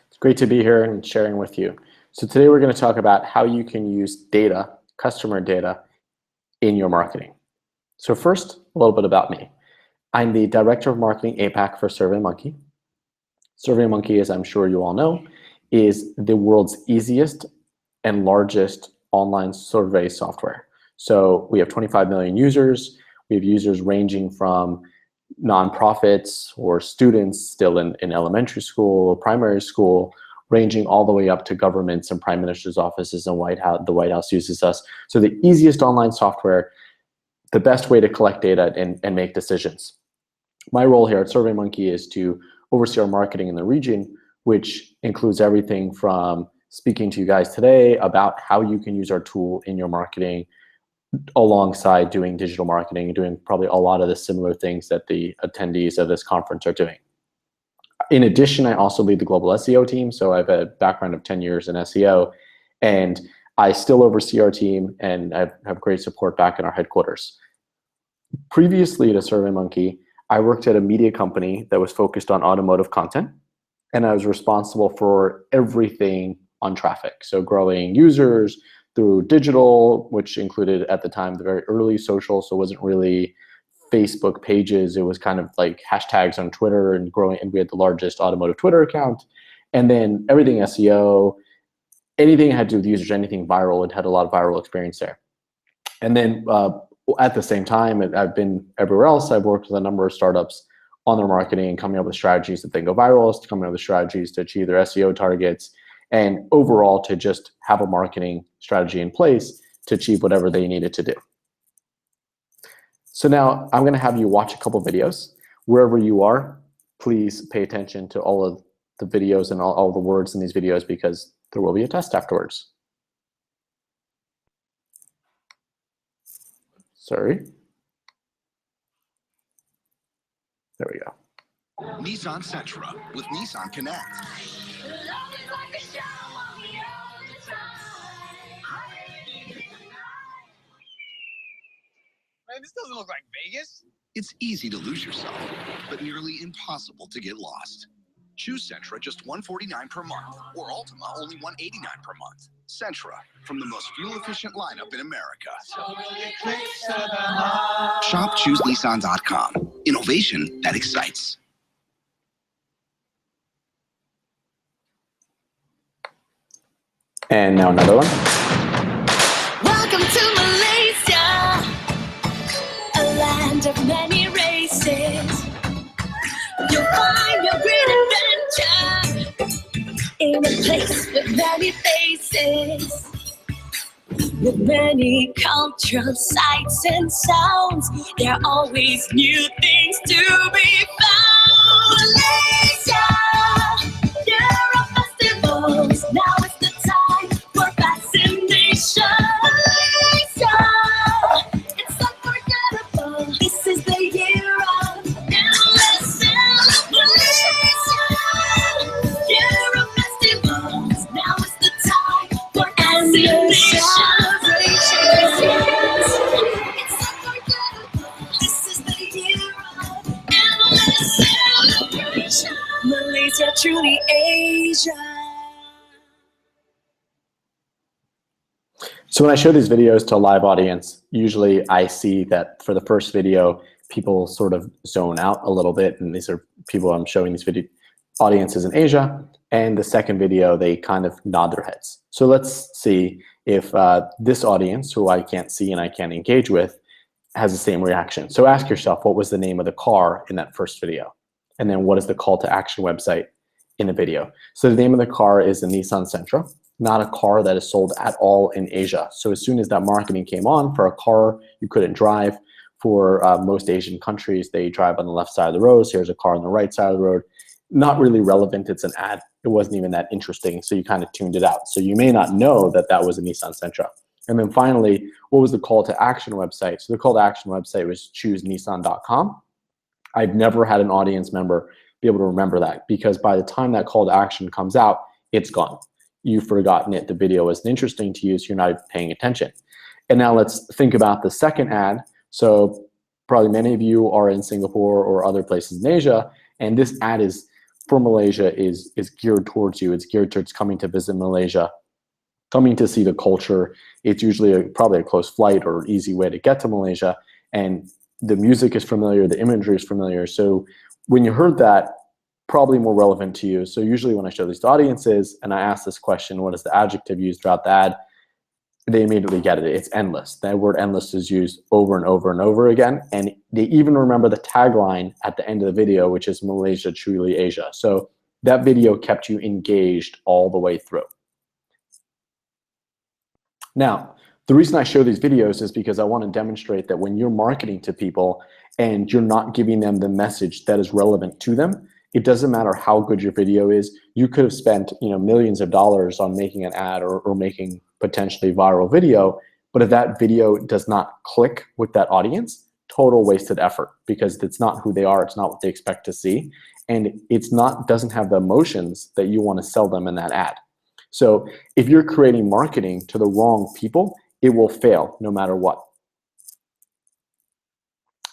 It's great to be here and sharing with you. So today we're going to talk about how you can use data, customer data, in your marketing. So first, a little bit about me. I'm the Director of Marketing APAC for SurveyMonkey. SurveyMonkey, as I'm sure you all know, is the world's easiest and largest online survey software. So we have 25 million users. We have users ranging from nonprofits or students still in elementary school or primary school, ranging all the way up to governments and prime minister's offices and the White House uses us. So the easiest online software, the best way to collect data and make decisions. My role here at SurveyMonkey is to oversee our marketing in the region, which includes everything from speaking to you guys today about how you can use our tool in your marketing alongside doing digital marketing and doing probably a lot of the similar things that the attendees of this conference are doing. In addition, I also lead the global SEO team. So I have a background of 10 years in SEO, and I still oversee our team and I have great support back in our headquarters. Previously to SurveyMonkey, I worked at a media company that was focused on automotive content, and I was responsible for everything on traffic. So growing users through digital, which included at the time the very early social, so it wasn't really Facebook pages. It was kind of like hashtags on Twitter and growing, and we had the largest automotive Twitter account. And then everything SEO, anything that had to do with users, anything viral, it had a lot of viral experience there. And then at the same time, I've been everywhere else. I've worked with a number of startups on their marketing, coming up with strategies that then go viral, coming up with strategies to achieve their SEO targets, and overall to just have a marketing strategy in place to achieve whatever they needed to do. So now I'm going to have you watch a couple videos. Wherever you are, please pay attention to all of the videos and all the words in these videos, because there will be a test afterwards. Sorry. There we go. Nissan Sentra with Nissan Connect. Man, this doesn't look like Vegas. It's easy to lose yourself, but nearly impossible to get lost. Choose Sentra just $149 per month, or Ultima only $189 per month. Sentra, from the most fuel-efficient lineup in America. Shop ChooseNissan.com. Innovation that excites. And now another one. Welcome to Malaysia, a land of many races. You'll find your great adventure in a place with many faces, with many cultural sights and sounds. There are always new things to be found. Malaysia, year of festivals. Now is the time for fascination. Malaysia, it's unforgettable. This is the year of endless celebration. Year of festivals. Now is the time for fascination. It's unforgettable. This is the year of endless celebration. Malaysia, truly Asia. So when I show these videos to a live audience, usually I see that for the first video, people sort of zone out a little bit, and these are people I'm showing these video audiences in Asia. And the second video, they kind of nod their heads. So let's see if this audience, who I can't see and I can't engage with, has the same reaction. So ask yourself, what was the name of the car in that first video? And then what is the call to action website in the video? So the name of the car is the Nissan Sentra, not a car that is sold at all in Asia. So as soon as that marketing came on for a car you couldn't drive, for most Asian countries, they drive on the left side of the road. So here's a car on the right side of the road. Not really relevant. It's an ad. It wasn't even that interesting. So you kind of tuned it out. So you may not know that that was a Nissan Sentra. And then finally, what was the call to action website? So the call to action website was ChooseNissan.com. I've never had an audience member be able to remember that, because by the time that call to action comes out, it's gone. You've forgotten it. The video wasn't interesting to you, so you're not paying attention. And now let's think about the second ad. So probably many of you are in Singapore or other places in Asia, and this ad is for Malaysia is geared towards you. It's geared towards coming to visit Malaysia, coming to see the culture. It's usually probably a close flight or easy way to get to Malaysia. And the music is familiar, the imagery is familiar. So when you heard that, probably more relevant to you. So usually when I show these to audiences and I ask this question, what is the adjective used throughout the ad? They immediately get it. It's endless. That word endless is used over and over and over again. And they even remember the tagline at the end of the video, which is Malaysia, truly Asia. So that video kept you engaged all the way through. Now, the reason I show these videos is because I want to demonstrate that when you're marketing to people and you're not giving them the message that is relevant to them, it doesn't matter how good your video is. You could have spent millions of dollars on making an ad or making potentially viral video, but if that video does not click with that audience, total wasted effort, because it's not who they are, it's not what they expect to see, and doesn't have the emotions that you want to sell them in that ad. So if you're creating marketing to the wrong people, it will fail no matter what.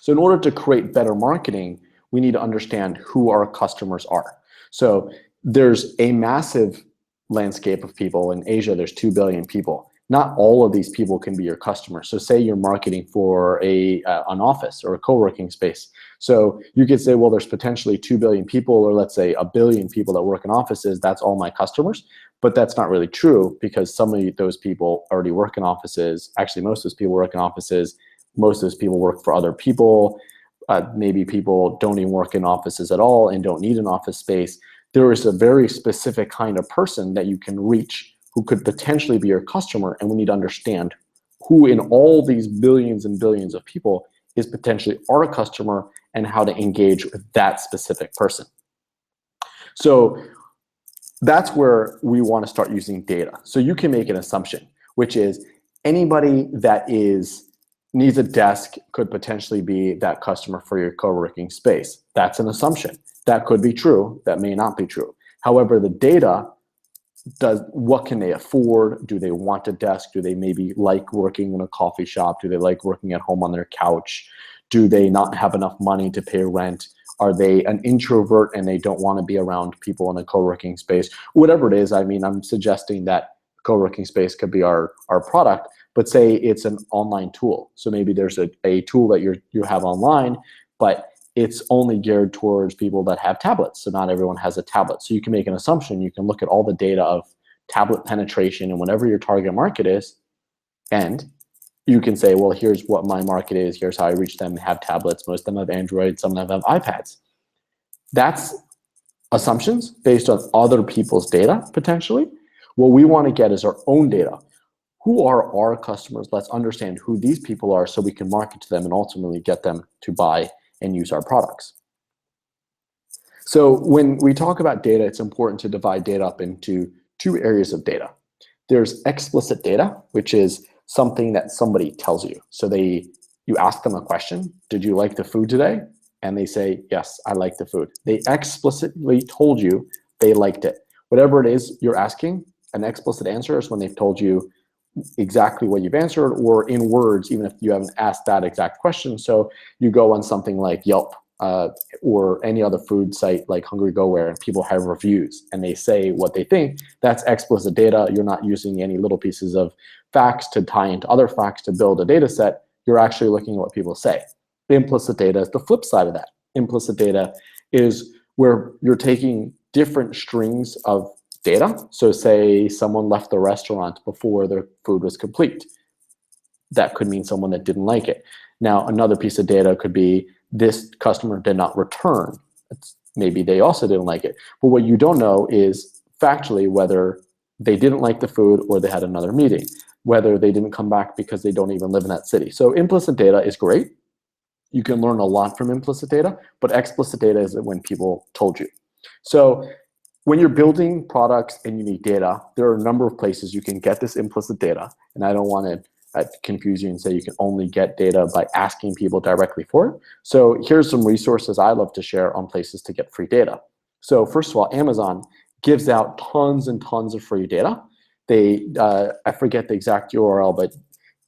So in order to create better marketing, we need to understand who our customers are. So there's a massive landscape of people. In Asia, there's 2 billion people. Not all of these people can be your customers. So say you're marketing for an office or a co-working space. So you could say, well, there's potentially 2 billion people, or let's say 1 billion people that work in offices. That's all my customers. But that's not really true, because some of those people already work in offices. Actually, most of those people work in offices. Most of those people work for other people. Maybe people don't even work in offices at all and don't need an office space. There is a very specific kind of person that you can reach who could potentially be your customer, and we need to understand who in all these billions and billions of people is potentially our customer and how to engage with that specific person. So that's where we want to start using data. So you can make an assumption, which is anybody that needs a desk could potentially be that customer for your co-working space. That's an assumption. That could be true. That may not be true. However, the data what can they afford? Do they want a desk? Do they maybe like working in a coffee shop? Do they like working at home on their couch? Do they not have enough money to pay rent? Are they an introvert and they don't want to be around people in a co-working space? Whatever it is, I mean, I'm suggesting that co-working space could be our product, but say it's an online tool. So maybe there's a tool that you have online, but it's only geared towards people that have tablets. So not everyone has a tablet. So you can make an assumption. You can look at all the data of tablet penetration and whatever your target market is, and you can say, well, here's what my market is. Here's how I reach them. They have tablets. Most of them have Android. Some of them have iPads. That's assumptions based on other people's data, potentially. What we want to get is our own data. Who are our customers? Let's understand who these people are so we can market to them and ultimately get them to buy and use our products. So when we talk about data, it's important to divide data up into two areas of data. There's explicit data, which is something that somebody tells you. So you ask them a question, did you like the food today? And they say, yes, I like the food. They explicitly told you they liked it. Whatever it is you're asking, an explicit answer is when they've told you exactly what you've answered, or in words, even if you haven't asked that exact question. So you go on something like Yelp or any other food site like Hungry Go Where, and people have reviews and they say what they think. That's explicit data. You're not using any little pieces of facts to tie into other facts to build a data set. You're actually looking at what people say. Implicit data is the flip side of that. Implicit data is where you're taking different strings of data. So say someone left the restaurant before their food was complete. That could mean someone that didn't like it. Now, another piece of data could be this customer did not return. Maybe they also didn't like it. But what you don't know is factually whether they didn't like the food or they had another meeting, whether they didn't come back because they don't even live in that city. So implicit data is great. You can learn a lot from implicit data, but explicit data is when people told you. So when you're building products and you need data, there are a number of places you can get this implicit data. And I don't want to confuse you and say you can only get data by asking people directly for it. So here's some resources I love to share on places to get free data. So first of all, Amazon gives out tons and tons of free data. I forget the exact URL, but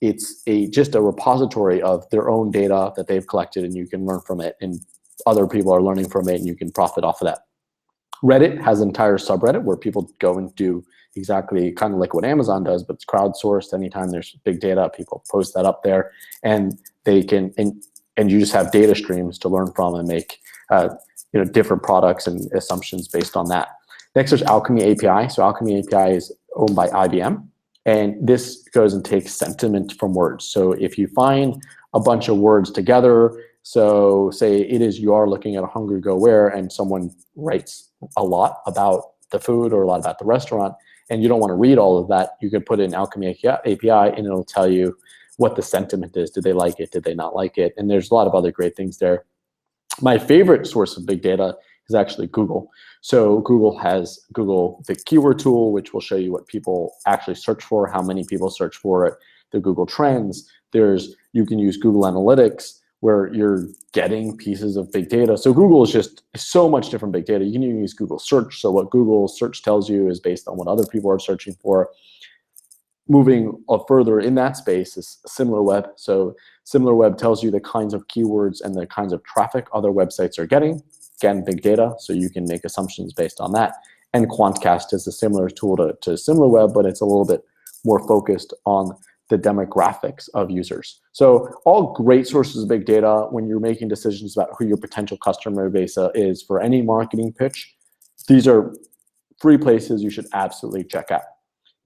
it's just a repository of their own data that they've collected, and you can learn from it, and other people are learning from it, and you can profit off of that. Reddit has an entire subreddit where people go and do exactly kind of like what Amazon does, but it's crowdsourced. Anytime there's big data, people post that up there, and they can and you just have data streams to learn from and make different products and assumptions based on that. Next, there's Alchemy API. So Alchemy API is owned by IBM, and this goes and takes sentiment from words. So if you find a bunch of words together, so say it is you are looking at a Hungry Go Where, and someone writes a lot about the food or a lot about the restaurant, and you don't want to read all of that, you can put in Alchemy API and it'll tell you what the sentiment is. Did they like it? Did they not like it? And there's a lot of other great things there. My favorite source of big data is actually Google. So Google has the keyword tool, which will show you what people actually search for, how many people search for it, the Google Trends. You can use Google Analytics, where you're getting pieces of big data. So Google is just so much different big data. You can even use Google search. So what Google search tells you is based on what other people are searching for. Moving further in that space is SimilarWeb. So SimilarWeb tells you the kinds of keywords and the kinds of traffic other websites are getting. Again, big data, so you can make assumptions based on that. And Quantcast is a similar tool to SimilarWeb, but it's a little bit more focused on the demographics of users. So all great sources of big data when you're making decisions about who your potential customer base is for any marketing pitch. These are free places you should absolutely check out.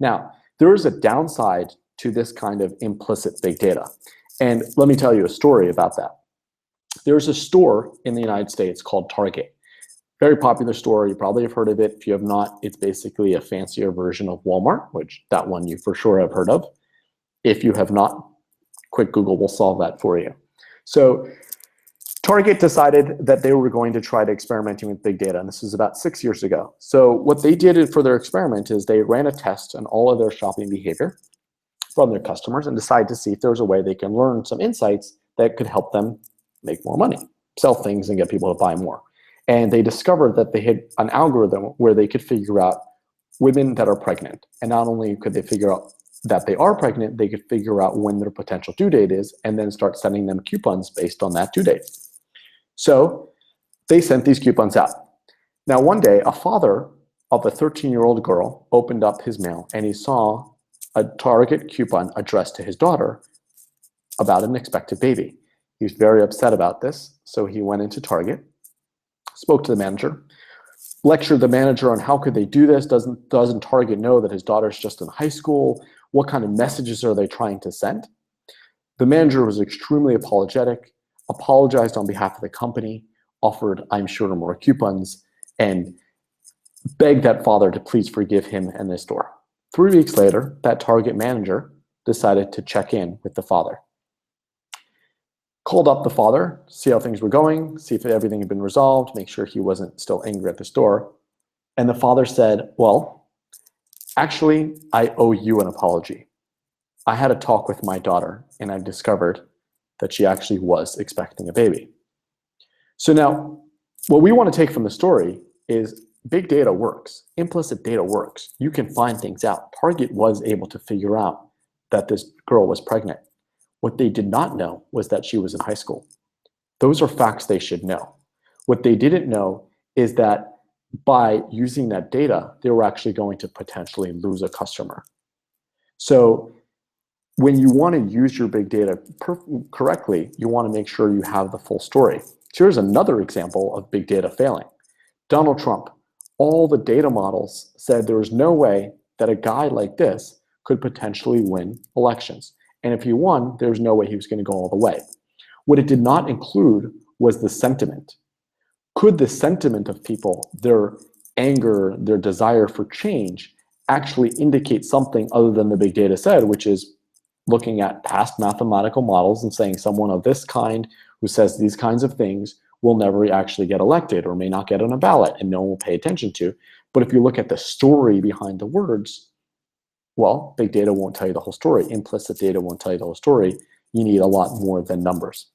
Now, there is a downside to this kind of implicit big data. And let me tell you a story about that. There's a store in the United States called Target. Very popular store. You probably have heard of it. If you have not, it's basically a fancier version of Walmart, which that one you for sure have heard of. If you have not, quick Google will solve that for you. So Target decided that they were going to try to experimenting with big data, and this was about 6 years ago. So what they did for their experiment is they ran a test on all of their shopping behavior from their customers and decided to see if there was a way they can learn some insights that could help them make more money, sell things and get people to buy more. And they discovered that they had an algorithm where they could figure out women that are pregnant. And not only could they figure out that they are pregnant, they could figure out when their potential due date is and then start sending them coupons based on that due date. So they sent these coupons out. Now, one day, a father of a 13-year-old girl opened up his mail and he saw a Target coupon addressed to his daughter about an expected baby. He was very upset about this, so he went into Target, spoke to the manager, lectured the manager on how could they do this. Doesn't Target know that his daughter's just in high school? What kind of messages are they trying to send? The manager was extremely apologetic, apologized on behalf of the company, offered, I'm sure, more coupons, and begged that father to please forgive him and the store. 3 weeks later, that Target manager decided to check in with the father. Called up the father, see how things were going, see if everything had been resolved, make sure he wasn't still angry at the store. And the father said, well, actually, I owe you an apology. I had a talk with my daughter and I discovered that she actually was expecting a baby. So now, what we want to take from the story is big data works. Implicit data works. You can find things out. Target was able to figure out that this girl was pregnant. What they did not know was that she was in high school. Those are facts they should know. What they didn't know is that by using that data, they were actually going to potentially lose a customer. So when you want to use your big data correctly, you want to make sure you have the full story. So here's another example of big data failing. Donald Trump. All the data models said there was no way that a guy like this could potentially win elections. And if he won, there was no way he was going to go all the way. What it did not include was the sentiment. Could the sentiment of people, their anger, their desire for change, actually indicate something other than the big data said, which is looking at past mathematical models and saying someone of this kind who says these kinds of things will never actually get elected or may not get on a ballot and no one will pay attention to. But if you look at the story behind the words, well, big data won't tell you the whole story. Implicit data won't tell you the whole story. You need a lot more than numbers.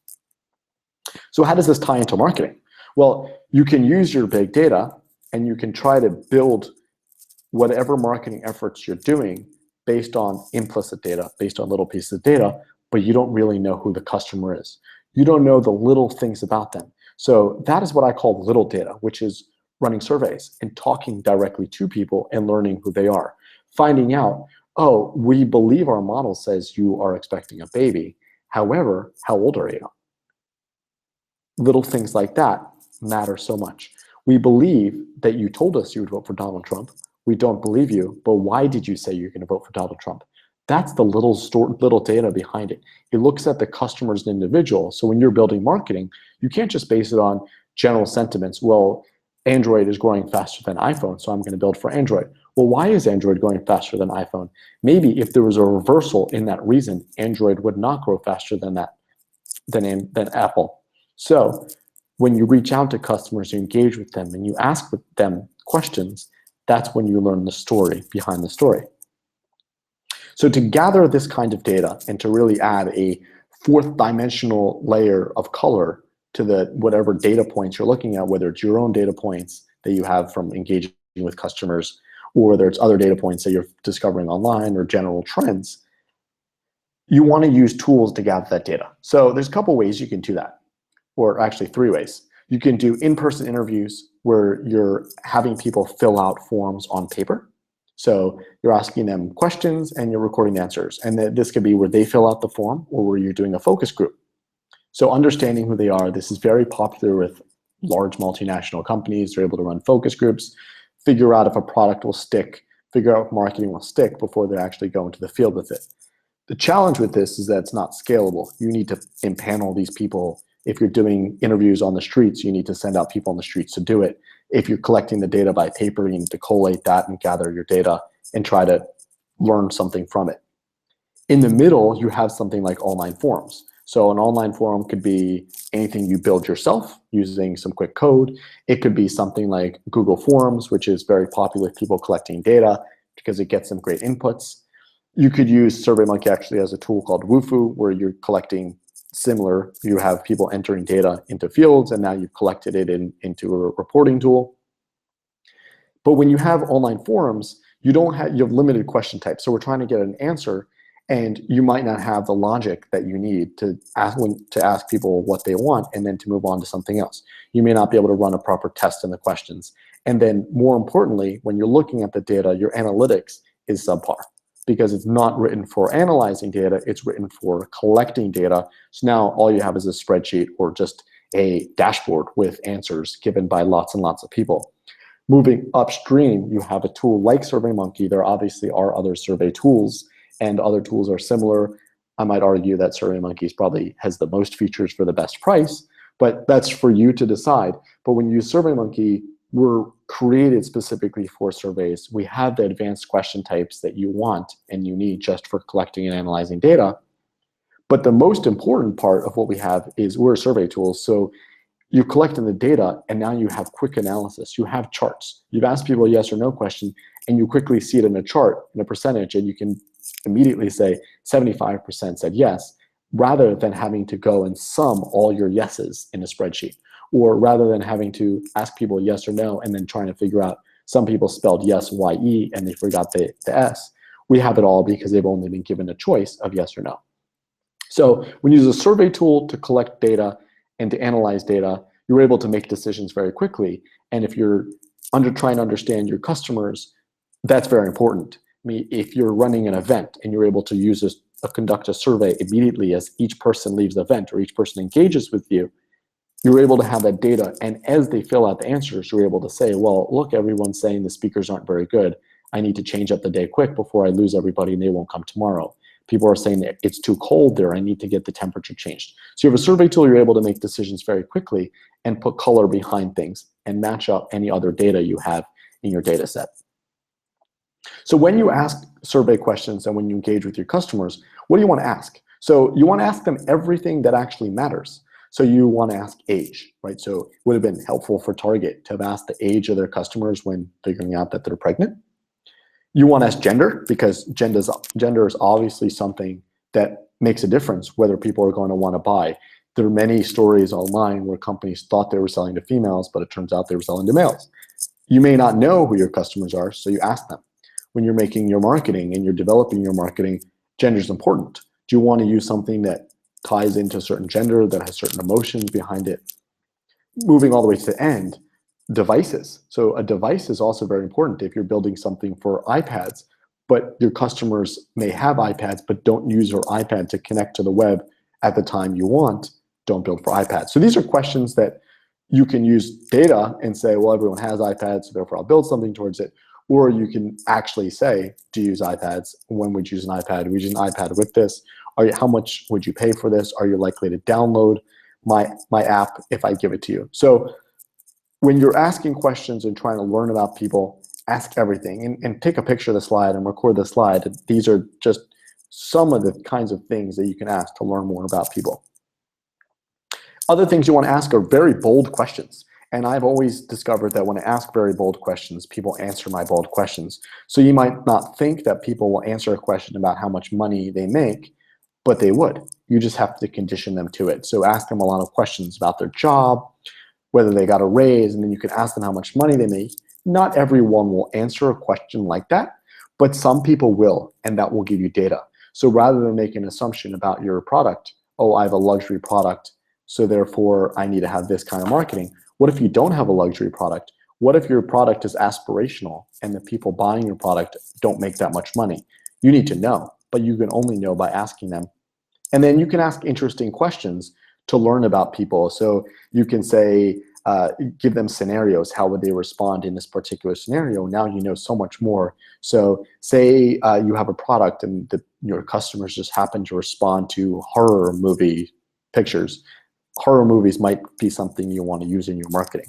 So how does this tie into marketing? Well, you can use your big data and you can try to build whatever marketing efforts you're doing based on implicit data, based on little pieces of data, but you don't really know who the customer is. You don't know the little things about them. So that is what I call little data, which is running surveys and talking directly to people and learning who they are. Finding out, oh, we believe our model says you are expecting a baby. However, how old are you? Little things like that matter so much. We believe that you told us you would vote for Donald Trump. We don't believe you, but why did you say you're going to vote for Donald Trump? That's the little data behind it. It looks at the customer as an individual. So when you're building marketing, you can't just base it on general sentiments. Well, Android is growing faster than iPhone, so I'm going to build for Android. Well, why is Android growing faster than iPhone? Maybe if there was a reversal in that reason, Android would not grow faster than Apple. So when you reach out to customers, you engage with them, and you ask them questions, that's when you learn the story behind the story. So to gather this kind of data and to really add a fourth dimensional layer of color to the whatever data points you're looking at, whether it's your own data points that you have from engaging with customers, or whether it's other data points that you're discovering online or general trends, you want to use tools to gather that data. So there's a couple ways you can do that, or actually 3 ways. You can do in-person interviews where you're having people fill out forms on paper. So you're asking them questions and you're recording the answers. And this could be where they fill out the form or where you're doing a focus group. So understanding who they are, this is very popular with large multinational companies. They're able to run focus groups, figure out if a product will stick, figure out if marketing will stick before they actually go into the field with it. The challenge with this is that it's not scalable. You need to impanel these people. If you're doing interviews on the streets, you need to send out people on the streets to do it. If you're collecting the data by paper, you need to collate that and gather your data and try to learn something from it. In the middle, you have something like online forums. So an online forum could be anything you build yourself using some quick code. It could be something like Google Forms, which is very popular with people collecting data because it gets them great inputs. You could use SurveyMonkey actually as a tool called Wufoo, where you're collecting similar. You have people entering data into fields, and now you've collected it into a reporting tool. But when you have online forums, you have limited question types. So we're trying to get an answer, and you might not have the logic that you need to ask people what they want and then to move on to something else. You may not be able to run a proper test in the questions. And then more importantly, when you're looking at the data, your analytics is subpar because it's not written for analyzing data, it's written for collecting data. So now all you have is a spreadsheet or just a dashboard with answers given by lots and lots of people. Moving upstream, you have a tool like SurveyMonkey. There obviously are other survey tools, and other tools are similar. I might argue that SurveyMonkey probably has the most features for the best price, but that's for you to decide. But when you use SurveyMonkey, we're created specifically for surveys. We have the advanced question types that you want and you need just for collecting and analyzing data. But the most important part of what we have is we're a survey tool. So you're collecting the data, and now you have quick analysis. You have charts. You've asked people a yes or no question, and you quickly see it in a chart, in a percentage, and you can immediately say 75% said yes, rather than having to go and sum all your yeses in a spreadsheet, or rather than having to ask people yes or no and then trying to figure out some people spelled yes Y-E and they forgot the S. We have it all because they've only been given a choice of yes or no. So when you use a survey tool to collect data and to analyze data, you're able to make decisions very quickly. And if you're trying to understand your customers, that's very important. I mean, if you're running an event and you're able to use conduct a survey immediately as each person leaves the event or each person engages with you, you're able to have that data. And as they fill out the answers, you're able to say, well, look, everyone's saying the speakers aren't very good. I need to change up the day quick before I lose everybody and they won't come tomorrow. People are saying that it's too cold there. I need to get the temperature changed. So you have a survey tool, you're able to make decisions very quickly and put color behind things and match up any other data you have in your data set. So when you ask survey questions and when you engage with your customers, what do you want to ask? So you want to ask them everything that actually matters. So you want to ask age, right? So it would have been helpful for Target to have asked the age of their customers when figuring out that they're pregnant. You want to ask gender, because gender is obviously something that makes a difference whether people are going to want to buy. There are many stories online where companies thought they were selling to females, but it turns out they were selling to males. You may not know who your customers are, so you ask them. When you're making your marketing and you're developing your marketing, gender is important. Do you want to use something that ties into a certain gender, that has certain emotions behind it? Moving all the way to the end, devices. So a device is also very important if you're building something for iPads, but your customers may have iPads but don't use your iPad to connect to the web at the time you want. Don't build for iPads. So these are questions that you can use data and say, well, everyone has iPads, so therefore I'll build something towards it. Or you can actually say, do you use iPads? When would you use an iPad? Would you use an iPad with this? How much would you pay for this? Are you likely to download my app if I give it to you? So when you're asking questions and trying to learn about people, ask everything and take a picture of the slide and record the slide. These are just some of the kinds of things that you can ask to learn more about people. Other things you want to ask are very bold questions. And I've always discovered that when I ask very bold questions, people answer my bold questions. So you might not think that people will answer a question about how much money they make, but they would. You just have to condition them to it. So ask them a lot of questions about their job, whether they got a raise, and then you can ask them how much money they make. Not everyone will answer a question like that, but some people will, and that will give you data. So rather than make an assumption about your product, oh, I have a luxury product, so therefore I need to have this kind of marketing. What if you don't have a luxury product? What if your product is aspirational and the people buying your product don't make that much money? You need to know, but you can only know by asking them. And then you can ask interesting questions to learn about people. So you can say, give them scenarios. How would they respond in this particular scenario? Now you know so much more. So say you have a product and your customers just happen to respond to horror movie pictures. Horror movies might be something you want to use in your marketing.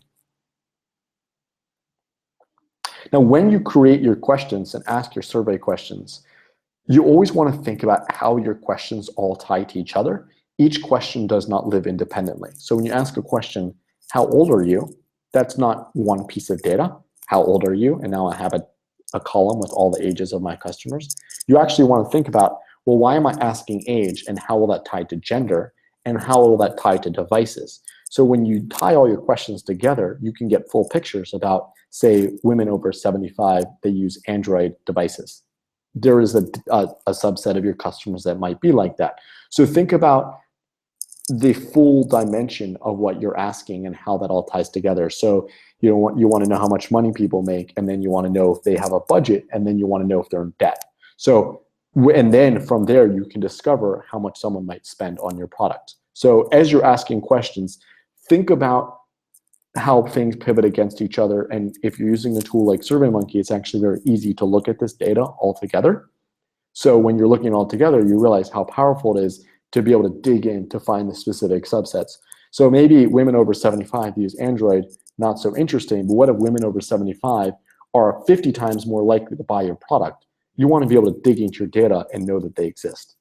Now, when you create your questions and ask your survey questions, you always want to think about how your questions all tie to each other. Each question does not live independently. So when you ask a question, how old are you? That's not one piece of data. How old are you? And now I have a column with all the ages of my customers. You actually want to think about, well, why am I asking age, and how will that tie to gender, and how will that tie to devices? So when you tie all your questions together, you can get full pictures about, say, women over 75 that use Android devices. There is a subset of your customers that might be like that. So think about the full dimension of what you're asking and how that all ties together. So you want to know how much money people make, and then you want to know if they have a budget, and then you want to know if they're in debt. So, and then from there, you can discover how much someone might spend on your product. So as you're asking questions, think about how things pivot against each other. And if you're using a tool like SurveyMonkey, it's actually very easy to look at this data all together. So when you're looking all together, you realize how powerful it is to be able to dig in to find the specific subsets. So maybe women over 75 use Android, not so interesting, but what if women over 75 are 50 times more likely to buy your product? You want to be able to dig into your data and know that they exist.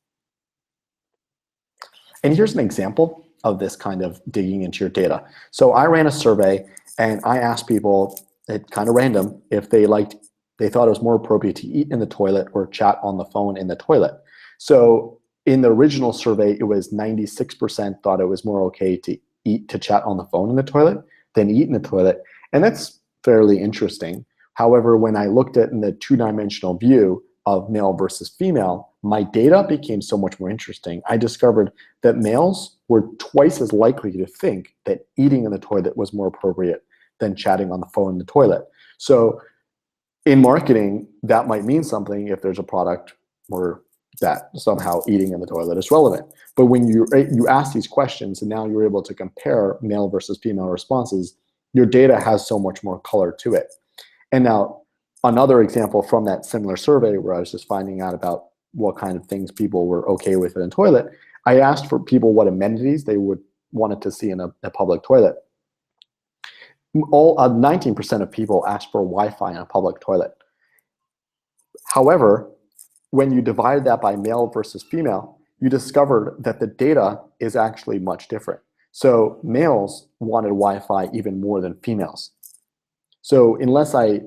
And here's an example of this kind of digging into your data. So I ran a survey and I asked people, it's kind of random, if they thought it was more appropriate to eat in the toilet or chat on the phone in the toilet. So in the original survey, it was 96% thought it was more okay to chat on the phone in the toilet than eat in the toilet. And that's fairly interesting. However, when I looked at in the two-dimensional view of male versus female, my data became so much more interesting. I discovered that males were twice as likely to think that eating in the toilet was more appropriate than chatting on the phone in the toilet. So in marketing, that might mean something if there's a product where that somehow eating in the toilet is relevant. But when you ask these questions and now you're able to compare male versus female responses, your data has so much more color to it. And now another example from that similar survey where I was just finding out about what kind of things people were okay with in a toilet, I asked for people what amenities they would wanted to see in a public toilet. 19% of people asked for Wi-Fi in a public toilet. However, when you divide that by male versus female, you discovered that the data is actually much different. So males wanted Wi-Fi even more than females. So unless I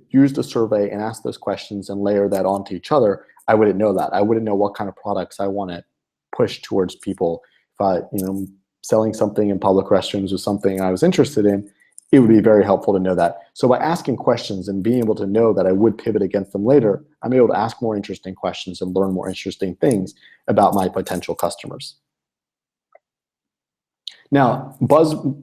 used a survey and asked those questions and layer that onto each other, I wouldn't know that. I wouldn't know what kind of products I want to push towards people. If I, selling something in public restrooms was something I was interested in, it would be very helpful to know that. So by asking questions and being able to know that I would pivot against them later, I'm able to ask more interesting questions and learn more interesting things about my potential customers. Now,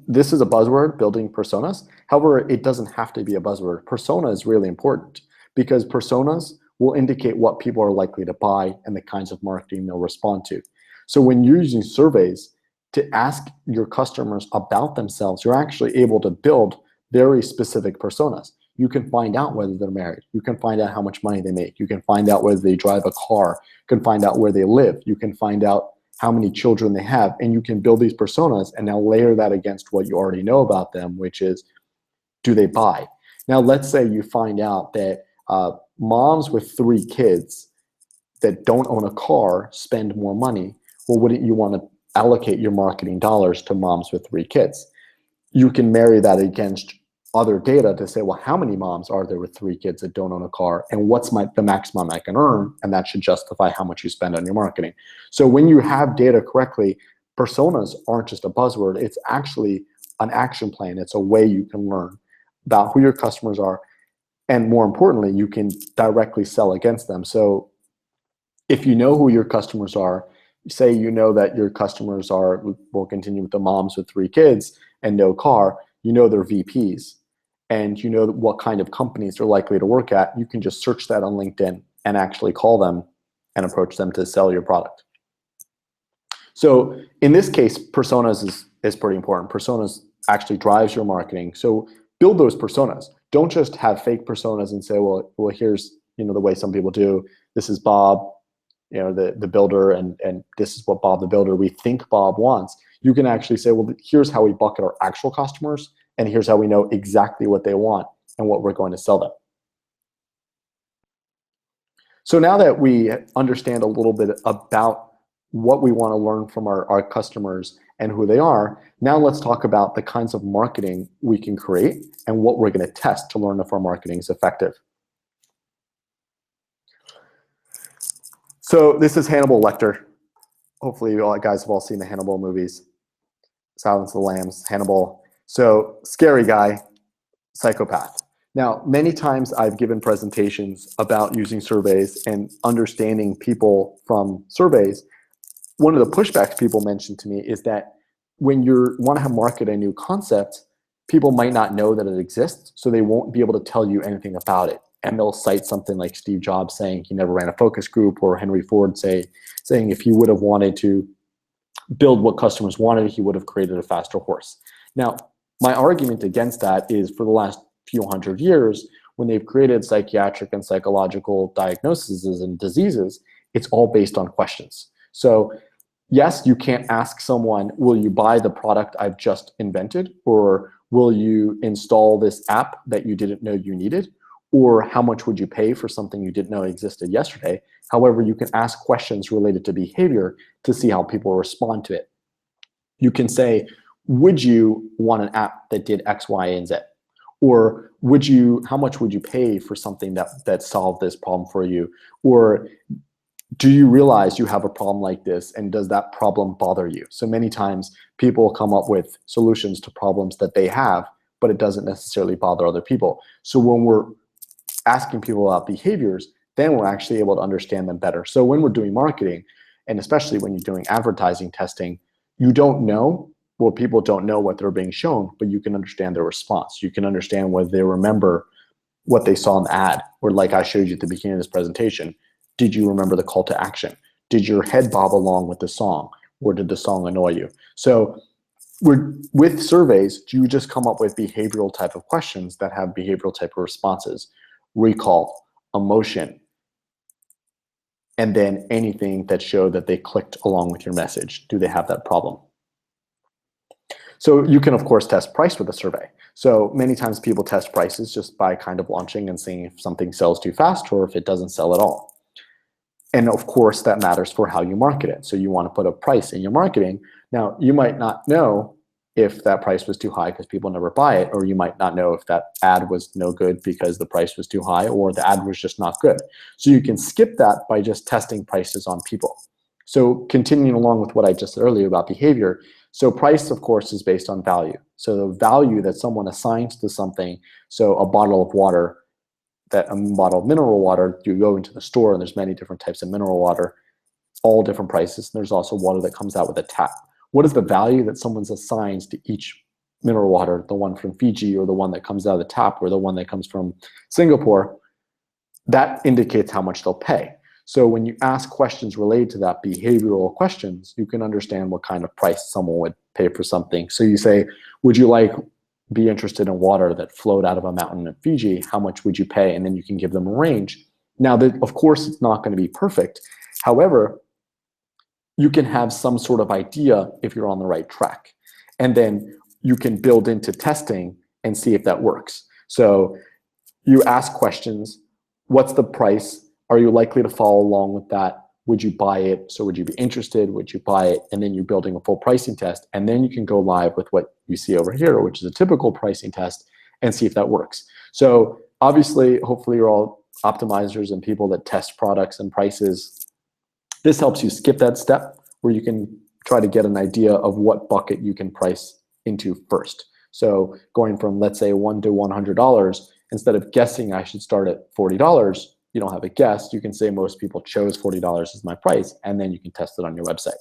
this is a buzzword, building personas. However, it doesn't have to be a buzzword. Persona is really important because personas will indicate what people are likely to buy and the kinds of marketing they'll respond to. So when you're using surveys to ask your customers about themselves, you're actually able to build very specific personas. You can find out whether they're married. You can find out how much money they make. You can find out whether they drive a car. You can find out where they live. You can find out how many children they have, and you can build these personas and now layer that against what you already know about them, which is, do they buy? Now, let's say you find out that moms with 3 kids that don't own a car spend more money. Well, wouldn't you want to allocate your marketing dollars to moms with 3 kids? You can marry that against other data to say, well, how many moms are there with 3 kids that don't own a car, and what's the maximum I can earn, and that should justify how much you spend on your marketing. So when you have data correctly, personas aren't just a buzzword, it's actually an action plan. It's a way you can learn about who your customers are, and more importantly, you can directly sell against them. So if you know who your customers are, say you know that your customers are, we'll continue with the moms with 3 kids and no car, you know they're VPs, and you know what kind of companies they're likely to work at, you can just search that on LinkedIn and actually call them and approach them to sell your product. So in this case, personas is pretty important. Personas actually drives your marketing. So build those personas. Don't just have fake personas and say, well, here's the way some people do. This is Bob, the builder, and this is what Bob the builder we think Bob wants. You can actually say, well, here's how we bucket our actual customers, and here's how we know exactly what they want and what we're going to sell them. So now that we understand a little bit about what we want to learn from our customers and who they are, now let's talk about the kinds of marketing we can create and what we're going to test to learn if our marketing is effective. So this is Hannibal Lecter. Hopefully you guys have all seen the Hannibal movies. Silence of the Lambs, Hannibal. So scary guy, psychopath. Now, many times I've given presentations about using surveys and understanding people from surveys. One of the pushbacks people mention to me is that when you want to market a new concept, people might not know that it exists, so they won't be able to tell you anything about it. And they'll cite something like Steve Jobs saying he never ran a focus group, or Henry Ford saying if he would have wanted to build what customers wanted, he would have created a faster horse. Now, my argument against that is for the last few hundred years, when they've created psychiatric and psychological diagnoses and diseases, it's all based on questions. So yes, you can't ask someone, will you buy the product I've just invented? Or will you install this app that you didn't know you needed? Or how much would you pay for something you didn't know existed yesterday? However, you can ask questions related to behavior to see how people respond to it. You can say, would you want an app that did X, Y, and Z? Or how much would you pay for something that solved this problem for you? Or do you realize you have a problem like this, and does that problem bother you? So many times people come up with solutions to problems that they have, but it doesn't necessarily bother other people. So when we're asking people about behaviors, then we're actually able to understand them better. So when we're doing marketing, and especially when you're doing advertising testing, you don't know, well, people don't know what they're being shown, but you can understand their response. You can understand whether they remember what they saw in the ad, or like I showed you at the beginning of this presentation, did you remember the call to action? Did your head bob along with the song, or did the song annoy you? So with surveys, you just come up with behavioral type of questions that have behavioral type of responses: recall, emotion, and then anything that showed that they clicked along with your message. Do they have that problem? So you can, of course, test price with a survey. So many times people test prices just by kind of launching and seeing if something sells too fast or if it doesn't sell at all. And of course, that matters for how you market it. So you want to put a price in your marketing. Now, you might not know if that price was too high because people never buy it, or you might not know if that ad was no good because the price was too high, or the ad was just not good. So you can skip that by just testing prices on people. So continuing along with what I just said earlier about behavior, so price, of course, is based on value. So the value that someone assigns to something, so a bottle of water, a bottle of mineral water, you go into the store and there's many different types of mineral water, all different prices. And there's also water that comes out with a tap. what is the value that someone's assigned to each mineral water, the one from Fiji or the one that comes out of the tap or the one that comes from Singapore, that indicates how much they'll pay. So when you ask questions related to that, behavioral questions, you can understand what kind of price someone would pay for something. So you say, would you be interested in water that flowed out of a mountain in Fiji? How much would you pay? And then you can give them a range. Now, of course, it's not going to be perfect. However, you can have some sort of idea if you're on the right track. And then you can build into testing and see if that works. So you ask questions. What's the price? Are you likely to follow along with that? Would you buy it? So would you be interested? Would you buy it? And then you're building a full pricing test. And then you can go live with what you see over here, which is a typical pricing test, and see if that works. So obviously, hopefully you're all optimizers and people that test products and prices. This helps you skip that step where you can try to get an idea of what bucket you can price into first. So going from, let's say, $1 to $100, instead of guessing I should start at $40, you don't have a guess. You can say most people chose $40 as my price, and then you can test it on your website.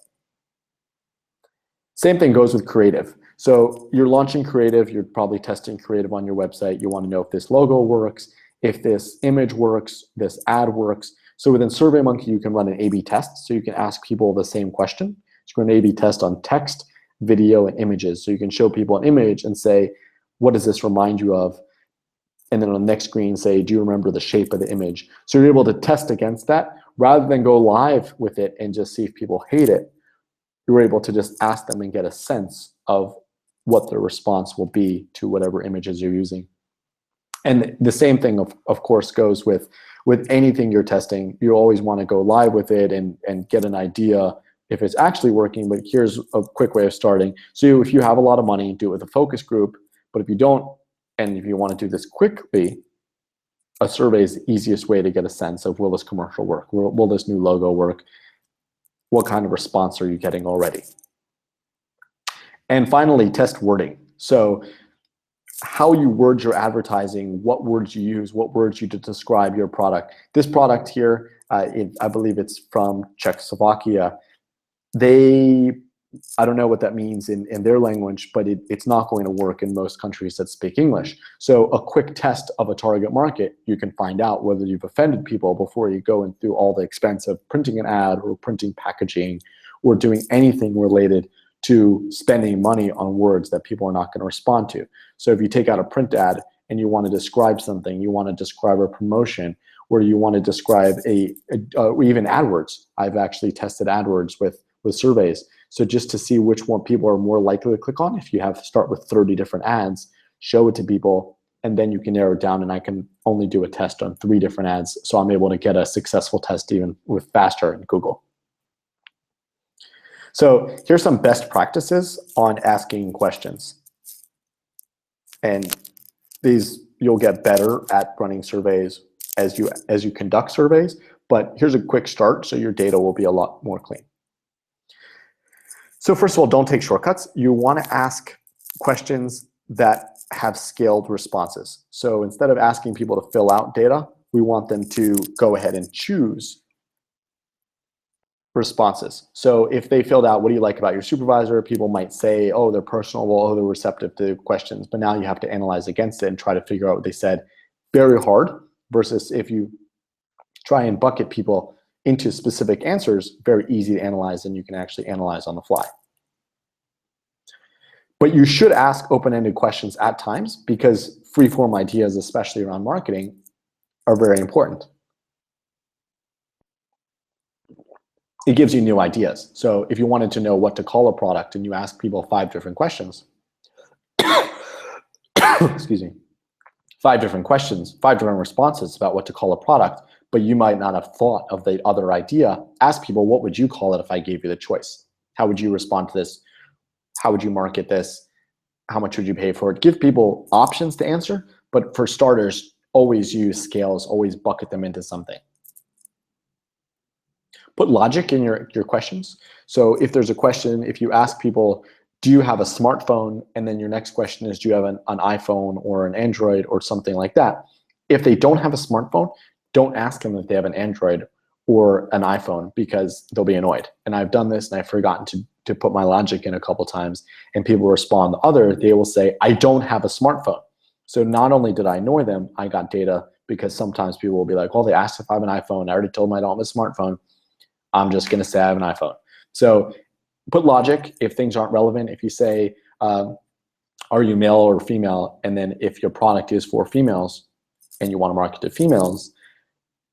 Same thing goes with creative. So you're launching creative, you're probably testing creative on your website. You want to know if this logo works, if this image works, this ad works. So within SurveyMonkey, you can run an A/B test. So you can ask people the same question. So run an A/B test on text, video, and images. So you can show people an image and say, what does this remind you of? And then on the next screen say, do you remember the shape of the image? So you're able to test against that rather than go live with it and just see if people hate it. You're able to just ask them and get a sense of what their response will be to whatever images you're using. And the same thing, of course, goes with anything you're testing. You always want to go live with it and get an idea if it's actually working. But here's a quick way of starting. So if you have a lot of money, do it with a focus group. But if you don't, and if you want to do this quickly, a survey is the easiest way to get a sense of, will this commercial work? Will this new logo work? What kind of response are you getting already? And finally, test wording. So how you word your advertising, what words you use, what words you to describe your product. This product here, I believe it's from Czechoslovakia. I don't know what that means in their language, but it's not going to work in most countries that speak English. So a quick test of a target market, you can find out whether you've offended people before you go through all the expense of printing an ad or printing packaging or doing anything related to spending money on words that people are not going to respond to. So if you take out a print ad and you want to describe something, you want to describe a promotion, or you want to describe even AdWords. I've actually tested AdWords with surveys. So just to see which one people are more likely to click on, if you have to start with 30 different ads, show it to people, and then you can narrow it down. And I can only do a test on 3 different ads. So I'm able to get a successful test even with faster in Google. So here's some best practices on asking questions. And these, you'll get better at running surveys as you conduct surveys. But here's a quick start, so your data will be a lot more clean. So first of all, don't take shortcuts. You want to ask questions that have scaled responses. So instead of asking people to fill out data, we want them to go ahead and choose responses. So if they filled out, what do you like about your supervisor? People might say, oh, they're personable, oh, they're receptive to questions. But now you have to analyze against it and try to figure out what they said. Very hard, versus if you try and bucket people into specific answers, very easy to analyze, and you can actually analyze on the fly. But you should ask open-ended questions at times, because free-form ideas, especially around marketing, are very important. It gives you new ideas. So if you wanted to know what to call a product and you ask people 5 different questions, excuse me, 5 different questions, 5 different responses about what to call a product, but you might not have thought of the other idea. Ask people, what would you call it if I gave you the choice? How would you respond to this? How would you market this? How much would you pay for it? Give people options to answer, but for starters, always use scales, always bucket them into something. Put logic in your questions. So if there's a question, if you ask people, do you have a smartphone? And then your next question is, do you have an iPhone or an Android or something like that? If they don't have a smartphone, don't ask them if they have an Android or an iPhone because they'll be annoyed. And I've done this and I've forgotten to put my logic in a couple times, and people respond the other, they will say, I don't have a smartphone. So not only did I annoy them, I got data, because sometimes people will be like, well, they asked if I have an iPhone. I already told them I don't have a smartphone. I'm just going to say I have an iPhone. So put logic if things aren't relevant. If you say, are you male or female? And then if your product is for females and you want to market to females,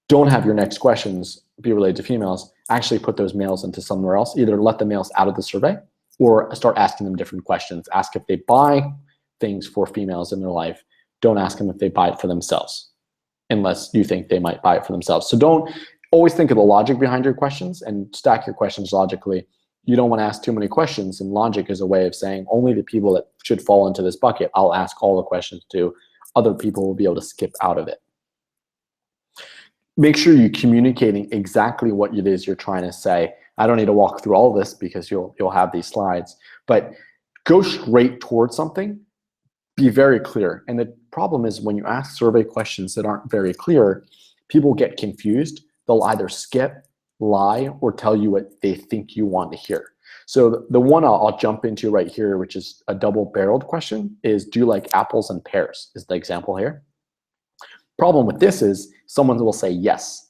don't have your next questions be related to females. Actually put those males into somewhere else. Either let the males out of the survey or start asking them different questions. Ask if they buy things for females in their life. Don't ask them if they buy it for themselves, unless you think they might buy it for themselves. So don't always think of the logic behind your questions and stack your questions logically. You don't want to ask too many questions, and logic is a way of saying only the people that should fall into this bucket, I'll ask all the questions to. Other people will be able to skip out of it. Make sure you're communicating exactly what it is you're trying to say. I don't need to walk through all this because you'll have these slides, but go straight towards something. Be very clear. And the problem is when you ask survey questions that aren't very clear, people get confused. They'll either skip, lie, or tell you what they think you want to hear. So the one I'll jump into right here, which is a double-barreled question, is do you like apples and pears, is the example here. Problem with this is someone will say yes.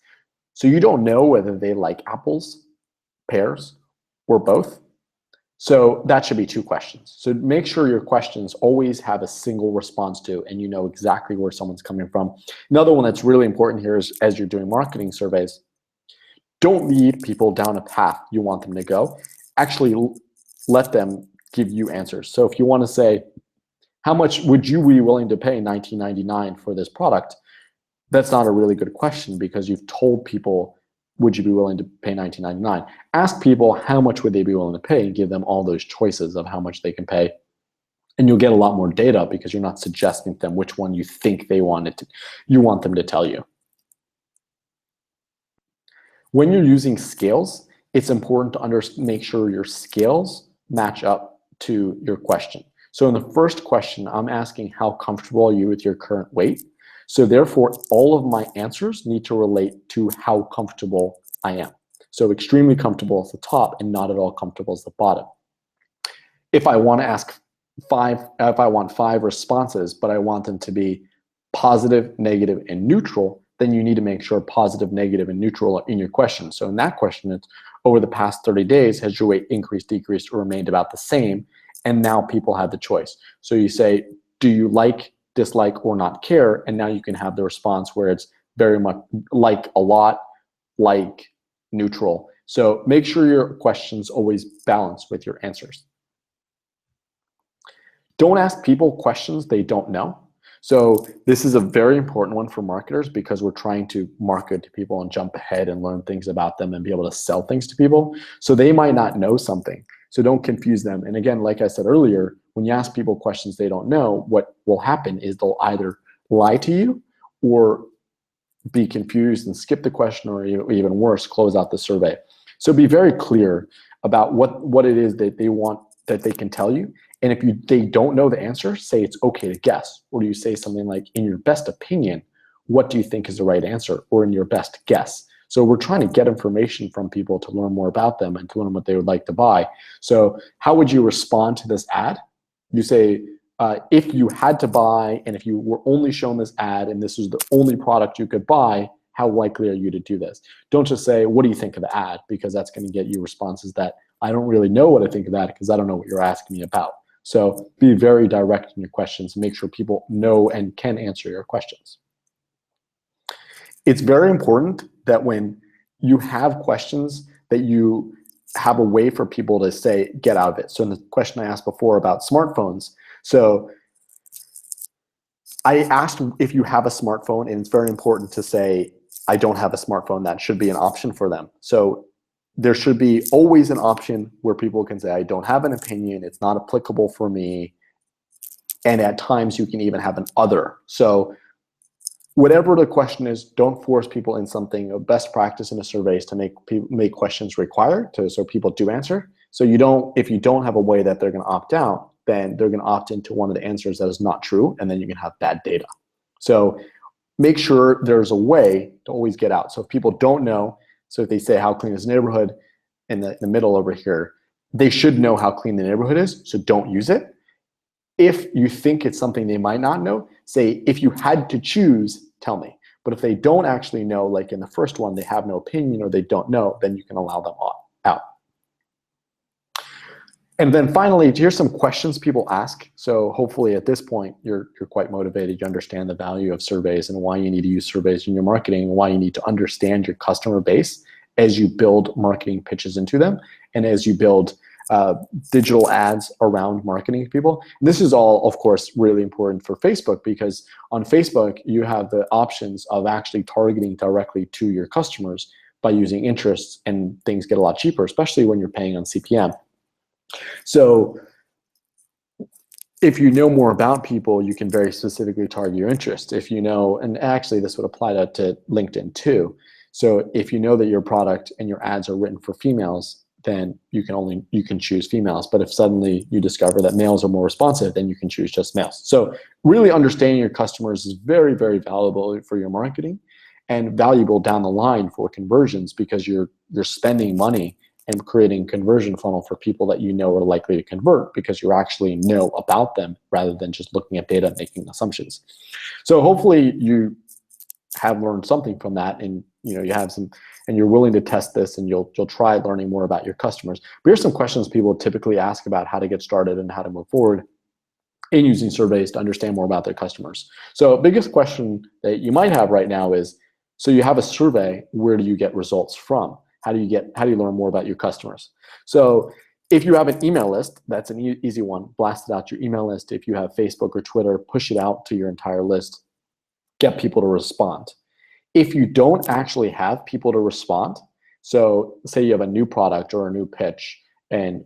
So you don't know whether they like apples, pears, or both. So that should be two questions. So make sure your questions always have a single response to, and you know exactly where someone's coming from. Another one that's really important here is as you're doing marketing surveys, don't lead people down a path you want them to go. Actually, let them give you answers. So if you want to say, how much would you be willing to pay $19.99 for this product? That's not a really good question because you've told people, would you be willing to pay $19.99? Ask people how much would they be willing to pay and give them all those choices of how much they can pay. And you'll get a lot more data because you're not suggesting to them which one you think you want them to tell you. When you're using scales, it's important to make sure your scales match up to your question. So in the first question, I'm asking how comfortable are you with your current weight? So therefore, all of my answers need to relate to how comfortable I am. So extremely comfortable at the top and not at all comfortable at the bottom. If I want to ask if I want 5 responses, but I want them to be positive, negative, and neutral, then you need to make sure positive, negative, and neutral are in your question. So in that question, it's over the past 30 days, has your weight increased, decreased, or remained about the same? And now people have the choice. So you say, do you like, dislike, or not care? And now you can have the response where it's very much like a lot, like neutral. So make sure your questions always balance with your answers. Don't ask people questions they don't know. So this is a very important one for marketers because we're trying to market to people and jump ahead and learn things about them and be able to sell things to people. So they might not know something. So don't confuse them. And again, like I said earlier, when you ask people questions they don't know, what will happen is they'll either lie to you or be confused and skip the question, or even worse, close out the survey. So be very clear about what it is that they want, that they can tell you. And if they don't know the answer, say it's okay to guess. Or do you say something like, in your best opinion, what do you think is the right answer? Or in your best guess. So we're trying to get information from people to learn more about them and to learn what they would like to buy. So how would you respond to this ad? You say, if you had to buy, and if you were only shown this ad and this is the only product you could buy, how likely are you to do this? Don't just say, what do you think of the ad? Because that's going to get you responses that I don't really know what I think of that because I don't know what you're asking me about. So be very direct in your questions. Make sure people know and can answer your questions. It's very important that when you have questions that you have a way for people to say, get out of it. So in the question I asked before about smartphones, so I asked if you have a smartphone, and it's very important to say, I don't have a smartphone. That should be an option for them. So there should be always an option where people can say, I don't have an opinion, it's not applicable for me. And at times you can even have an other. So whatever the question is, don't force people in something. A best practice in a survey is to make questions required so people do answer. So if you don't have a way that they're gonna opt out, then they're gonna opt into one of the answers that is not true, and then you can have bad data. So make sure there's a way to always get out. So if people don't know, So if they say how clean is the neighborhood in the middle over here, they should know how clean the neighborhood is, so don't use it. If you think it's something they might not know, say, if you had to choose, tell me. But if they don't actually know, like in the first one, they have no opinion or they don't know, then you can allow them out. And then finally, here's some questions people ask. So hopefully at this point, you're quite motivated. You understand the value of surveys and why you need to use surveys in your marketing, and why you need to understand your customer base as you build marketing pitches into them, and as you build digital ads around marketing people. And this is all, of course, really important for Facebook, because on Facebook, you have the options of actually targeting directly to your customers by using interests, and things get a lot cheaper, especially when you're paying on CPM. So if you know more about people, you can very specifically target your interests. If you know, and actually this would apply to LinkedIn too. So if you know that your product and your ads are written for females, then you can choose females. But if suddenly you discover that males are more responsive, then you can choose just males. So really understanding your customers is very, very valuable for your marketing, and valuable down the line for conversions, because you're spending money and creating conversion funnel for people that you know are likely to convert, because you actually know about them rather than just looking at data and making assumptions. So hopefully you have learned something from that, and you have some, and you're willing to test this, and you'll try learning more about your customers. But here's some questions people typically ask about how to get started and how to move forward in using surveys to understand more about their customers. So biggest question that you might have right now is, so you have a survey, where do you get results from? How do you learn more about your customers? So if you have an email list, that's an easy one. Blast it out to your email list. If you have Facebook or Twitter, push it out to your entire list. Get people to respond. If you don't actually have people to respond, so say you have a new product or a new pitch,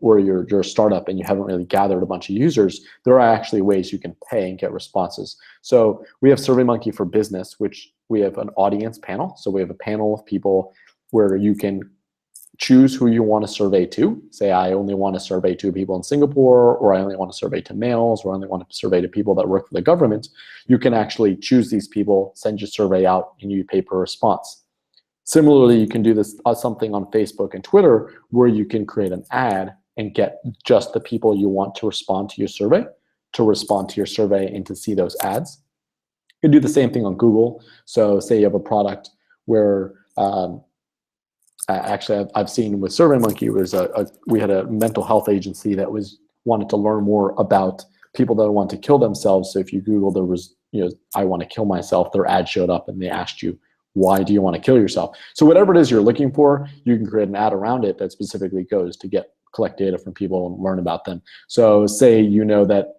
or you're a startup and you haven't really gathered a bunch of users, there are actually ways you can pay and get responses. So we have SurveyMonkey for Business, which we have an audience panel. So we have a panel of people where you can choose who you want to survey to. Say, I only want to survey to people in Singapore, or I only want to survey to males, or I only want to survey to people that work for the government. You can actually choose these people, send your survey out, and you pay per response. Similarly, you can do this something on Facebook and Twitter, where you can create an ad and get just the people you want to respond to your survey and to see those ads. You can do the same thing on Google. So say you have a product where actually, I've seen with SurveyMonkey, we had a mental health agency that wanted to learn more about people that want to kill themselves. So if you Google, there was, I want to kill myself, their ad showed up and they asked you, why do you want to kill yourself? So whatever it is you're looking for, you can create an ad around it that specifically goes to collect data from people and learn about them. So say you know that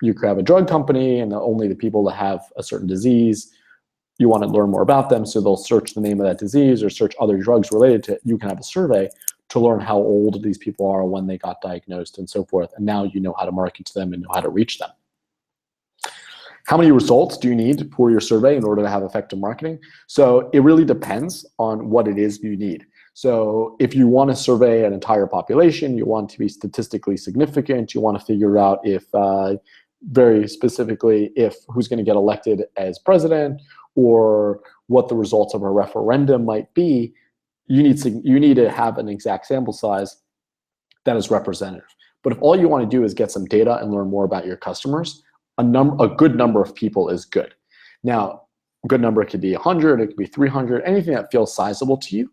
you could have a drug company, and only the people that have a certain disease, you want to learn more about them, so they'll search the name of that disease or search other drugs related to it. You can have a survey to learn how old these people are, when they got diagnosed, and so forth. And now you know how to market to them and know how to reach them. How many results do you need for your survey in order to have effective marketing? So it really depends on what it is you need. So if you want to survey an entire population, you want to be statistically significant, you want to figure out if, very specifically, if who's going to get elected as president, or what the results of a referendum might be, you need to have an exact sample size that is representative. But if all you want to do is get some data and learn more about your customers, a good number of people is good. Now, a good number could be 100, it could be 300, anything that feels sizable to you,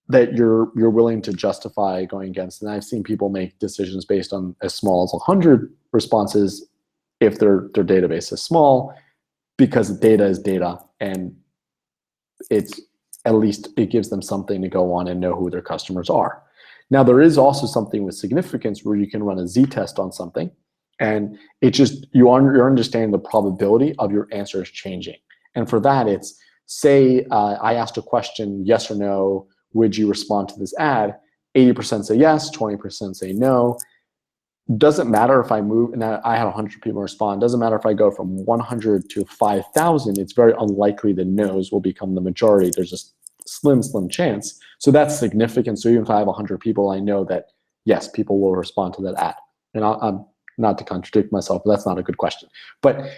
that you're willing to justify going against. And I've seen people make decisions based on as small as 100 responses if their database is small, because data is data, and at least it gives them something to go on and know who their customers are. Now, there is also something with significance where you can run a z-test on something, and you're understanding the probability of your answers changing. And for that, it's, say I asked a question, yes or no, would you respond to this ad? 80% say yes, 20% say no. Doesn't matter if I move, and I had 100 people respond, doesn't matter if I go from 100 to 5,000, it's very unlikely the no's will become the majority. There's a slim chance. So that's significant. So even if I have 100 people, I know that, yes, people will respond to that ad. And I'm not to contradict myself, but that's not a good question. But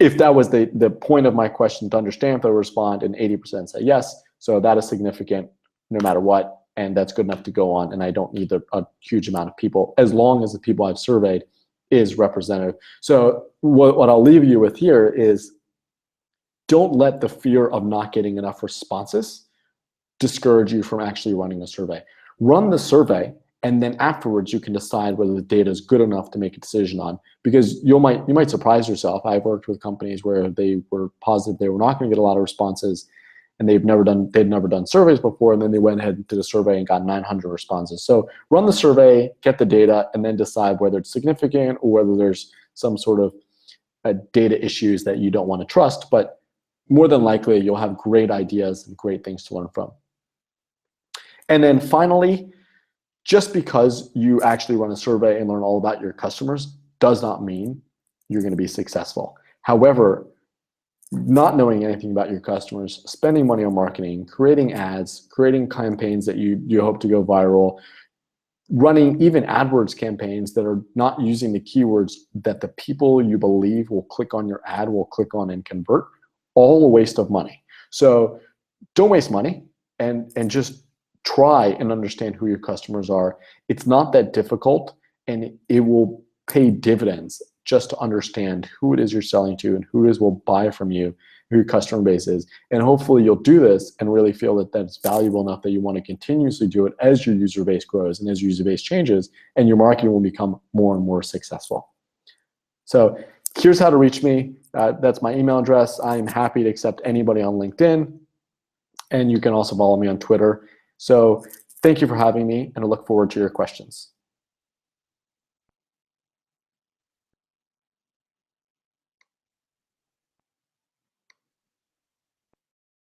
if that was the point of my question, to understand if they'll respond, and 80% say yes, so that is significant. no matter what, and that's good enough to go on, and I don't need a huge amount of people, as long as the people I've surveyed is representative. So what I'll leave you with here is, don't let the fear of not getting enough responses discourage you from actually running a survey. Run the survey, and then afterwards you can decide whether the data is good enough to make a decision on, because you might surprise yourself. I've worked with companies where they were positive they were not going to get a lot of responses, and they'd never done surveys before, and then they went ahead and did a survey and got 900 responses. So run the survey, get the data, and then decide whether it's significant or whether there's some sort of data issues that you don't want to trust. But more than likely, you'll have great ideas and great things to learn from. And then finally, just because you actually run a survey and learn all about your customers does not mean you're going to be successful. However, not knowing anything about your customers, spending money on marketing, creating ads, creating campaigns that you hope to go viral, running even AdWords campaigns that are not using the keywords that the people you believe will click on your ad will click on and convert, all a waste of money. So don't waste money, and just try and understand who your customers are. It's not that difficult, and it will pay dividends just to understand who it is you're selling to and who it is will buy from you, who your customer base is. And hopefully you'll do this and really feel that that's valuable enough that you want to continuously do it as your user base grows and as your user base changes, and your marketing will become more and more successful. So here's how to reach me. That's my email address. I'm happy to accept anybody on LinkedIn, and you can also follow me on Twitter. So thank you for having me, and I look forward to your questions.